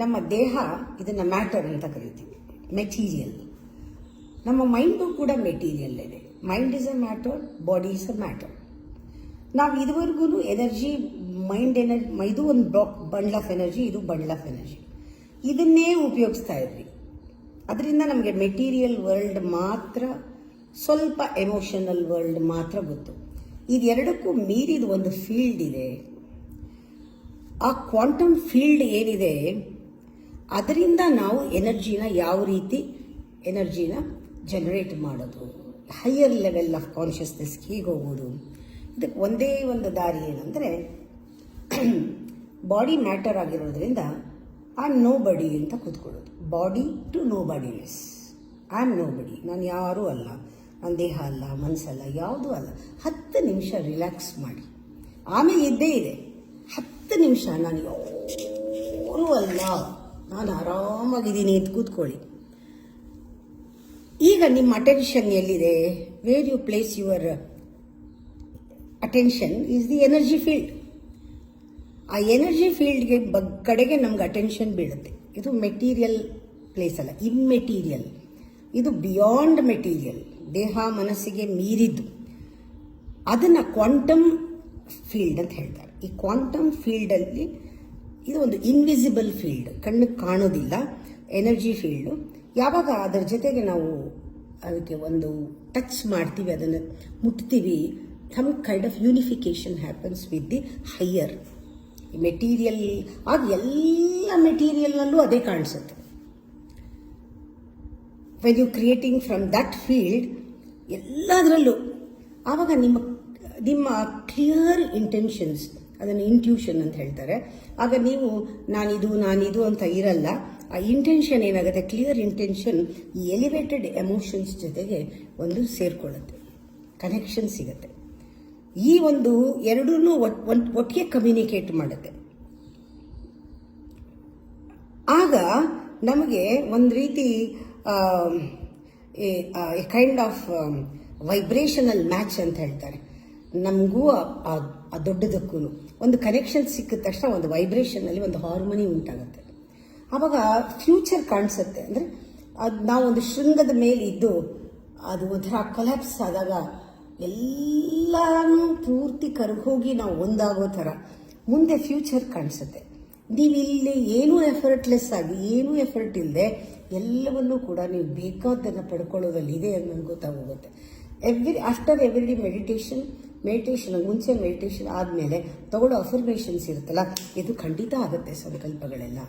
ನಮ್ಮ ದೇಹ ಇದನ್ನು ಮ್ಯಾಟರ್ ಅಂತ ಕರಿತೀವಿ, ಮೆಟೀರಿಯಲ್. ನಮ್ಮ ಮೈಂಡು ಕೂಡ ಮೆಟೀರಿಯಲ್ ಇದೆ. Mind is a matter, body is a matter. ನಾವು ಇದುವರೆಗೂ ಎನರ್ಜಿ, ಮೈಂಡ್ ಎನರ್ಜಿ, ಇದು ಒಂದು ಬಂಡ್ಲ್ ಆಫ್ ಎನರ್ಜಿ, ಇದು ಬಂಡ್ಲ್ ಆಫ್ ಎನರ್ಜಿ, ಇದನ್ನೇ ಉಪಯೋಗಿಸ್ತಾ ಇದ್ವಿ. ಅದರಿಂದ ನಮಗೆ ಮೆಟೀರಿಯಲ್ ವರ್ಲ್ಡ್ ಮಾತ್ರ, ಸ್ವಲ್ಪ ಎಮೋಷನಲ್ ವರ್ಲ್ಡ್ ಮಾತ್ರ ಗೊತ್ತು. ಇದೆರಡಕ್ಕೂ ಮೀರಿದ ಒಂದು ಫೀಲ್ಡ್ ಇದೆ. ಆ ಕ್ವಾಂಟಮ್ ಫೀಲ್ಡ್ ಏನಿದೆ, ಅದರಿಂದ ನಾವು ಎನರ್ಜಿನ ಯಾವ ರೀತಿ ಎನರ್ಜಿನ ಜನರೇಟ್ ಮಾಡೋದು, ಹೈಯರ್ ಲೆವೆಲ್ ಆಫ್ ಕಾನ್ಷಿಯಸ್ನೆಸ್ ಹೇಗೆ ಹೋಗೋದು, ಇದಕ್ಕೆ ಒಂದೇ ಒಂದು ದಾರಿ ಏನಂದರೆ ಬಾಡಿ ಮ್ಯಾಟರ್ ಆಗಿರೋದ್ರಿಂದ ಐ ಆಮ್ ನೋ ಬಡಿ ಅಂತ ಕೂತ್ಕೊಳ್ಳೋದು. Body to nobodiness. I am nobody, ನಾನು ಯಾರೂ ಅಲ್ಲ, ನನ್ನ ದೇಹ ಅಲ್ಲ, ಮನಸ್ಸಲ್ಲ, ಯಾವುದೂ ಅಲ್ಲ. 10 ನಿಮಿಷ ರಿಲ್ಯಾಕ್ಸ್ ಮಾಡಿ, ಆಮೇಲೆ ಇದ್ದೇ ಇದೆ 10 ನಿಮಿಷ ನಾನು ಯಾರೂ ಅಲ್ಲ, ನಾನು ಆರಾಮಾಗಿದ್ದೀನಿ ಅಂತ ಕೂತ್ಕೊಳ್ಳಿ. ಈಗ ನಿಮ್ಮ ಅಟೆನ್ಷನ್ ಎಲ್ಲಿದೆ? Where you place your attention is the energy field. ಆ ಎನರ್ಜಿ ಫೀಲ್ಡ್ಗೆ ಕಡೆಗೆ ನಮ್ಗೆ ಅಟೆನ್ಷನ್ ಬೀಳುತ್ತೆ. ಇದು ಮೆಟೀರಿಯಲ್ ಪ್ಲೇಸ್ ಅಲ್ಲ, ಇಮ್ಮೆಟೀರಿಯಲ್. ಇದು ಬಿಯಾಂಡ್ ಮೆಟೀರಿಯಲ್, ದೇಹ ಮನಸ್ಸಿಗೆ ಮೀರಿದ್ದು. ಅದನ್ನು ಕ್ವಾಂಟಮ್ ಫೀಲ್ಡ್ ಅಂತ ಹೇಳ್ತಾರೆ. ಈ ಕ್ವಾಂಟಮ್ ಫೀಲ್ಡಲ್ಲಿ ಇದು ಒಂದು ಇನ್ವಿಸಿಬಲ್ ಫೀಲ್ಡ್, ಕಣ್ಣಿಗೆ ಕಾಣೋದಿಲ್ಲ ಎನರ್ಜಿ ಫೀಲ್ಡು. ಯಾವಾಗ ಅದರ ಜೊತೆಗೆ ನಾವು ಅದಕ್ಕೆ ಒಂದು ಟಚ್ ಮಾಡ್ತೀವಿ, ಅದನ್ನು ಮುಟ್ತೀವಿ, some kind of unification happens with the higher material. ಆಗ ಎಲ್ಲ ಮೆಟೀರಿಯಲ್ನಲ್ಲೂ ಅದೇ ಕಾಣಿಸುತ್ತೆ. When you creating from that field ಎಲ್ಲದರಲ್ಲೂ, ಆವಾಗ ನಿಮ್ಮ ಕ್ಲಿಯರ್ ಇಂಟೆನ್ಷನ್ಸ್, ಅದನ್ನು ಇಂಟ್ಯೂಷನ್ ಅಂತ ಹೇಳ್ತಾರೆ. ಆಗ ನೀವು ನಾನಿದು ಅಂತ ಇರಲ್ಲ. ಆ ಇಂಟೆನ್ಷನ್ ಏನಾಗುತ್ತೆ, ಕ್ಲಿಯರ್ ಇಂಟೆನ್ಷನ್ ಈ ಎಲಿವೇಟೆಡ್ ಎಮೋಷನ್ಸ್ ಜೊತೆಗೆ ಒಂದು ಸೇರ್ಕೊಳ್ಳುತ್ತೆ, ಕನೆಕ್ಷನ್ ಸಿಗುತ್ತೆ. ಈ ಒಂದು ಎರಡೂ ಒಟ್ಟಿಗೆ ಕಮ್ಯುನಿಕೇಟ್ ಮಾಡುತ್ತೆ. ಆಗ ನಮಗೆ ಒಂದು ರೀತಿ ಕೈಂಡ್ ಆಫ್ ವೈಬ್ರೇಷನಲ್ ಮ್ಯಾಚ್ ಅಂತ ಹೇಳ್ತಾರೆ. ನಮಗೂ ಆ ದೊಡ್ಡದಕ್ಕೂ ಒಂದು ಕನೆಕ್ಷನ್ ಸಿಕ್ಕಿದ ತಕ್ಷಣ ಒಂದು ವೈಬ್ರೇಷನಲ್ಲಿ ಒಂದು ಹಾರ್ಮೋನಿ ಉಂಟಾಗುತ್ತೆ. ಆವಾಗ ಫ್ಯೂಚರ್ ಕಾಣಿಸುತ್ತೆ. ಅಂದರೆ ಅದು ನಾವೊಂದು ಶೃಂಗದ ಮೇಲೆ ಇದ್ದು ಅದು ಒಂಥರ ಕೊಲ್ಯಾಪ್ಸ್ ಆದಾಗ ಎಲ್ಲನೂ ಪೂರ್ತಿ ಕರಗೋಗಿ ನಾವು ಒಂದಾಗೋ ಥರ ಮುಂದೆ ಫ್ಯೂಚರ್ ಕಾಣಿಸುತ್ತೆ. ನೀವು ಇಲ್ಲಿ ಏನೂ ಎಫರ್ಟ್ಲೆಸ್ ಆಗಿ, ಏನೂ ಎಫರ್ಟ್ ಇಲ್ಲದೆ ಎಲ್ಲವನ್ನೂ ಕೂಡ ನೀವು ಬೇಕಾದ್ದನ್ನು ಪಡ್ಕೊಳ್ಳೋದ್ರಲ್ಲಿ ಇದೆ ಅನ್ನೋದು ಗೊತ್ತಾಗೋಗುತ್ತೆ. ಆಫ್ಟರ್ ಎವ್ರಿ ಮೆಡಿಟೇಷನ್ ಮುಂಚೆ ಮೆಡಿಟೇಷನ್ ಆದಮೇಲೆ ತಗೊಳ್ಳೋ ಅಫರ್ಮೇಷನ್ಸ್ ಇರುತ್ತಲ್ಲ, ಇದು ಖಂಡಿತ ಆಗುತ್ತೆ ಸಂಕಲ್ಪಗಳೆಲ್ಲ.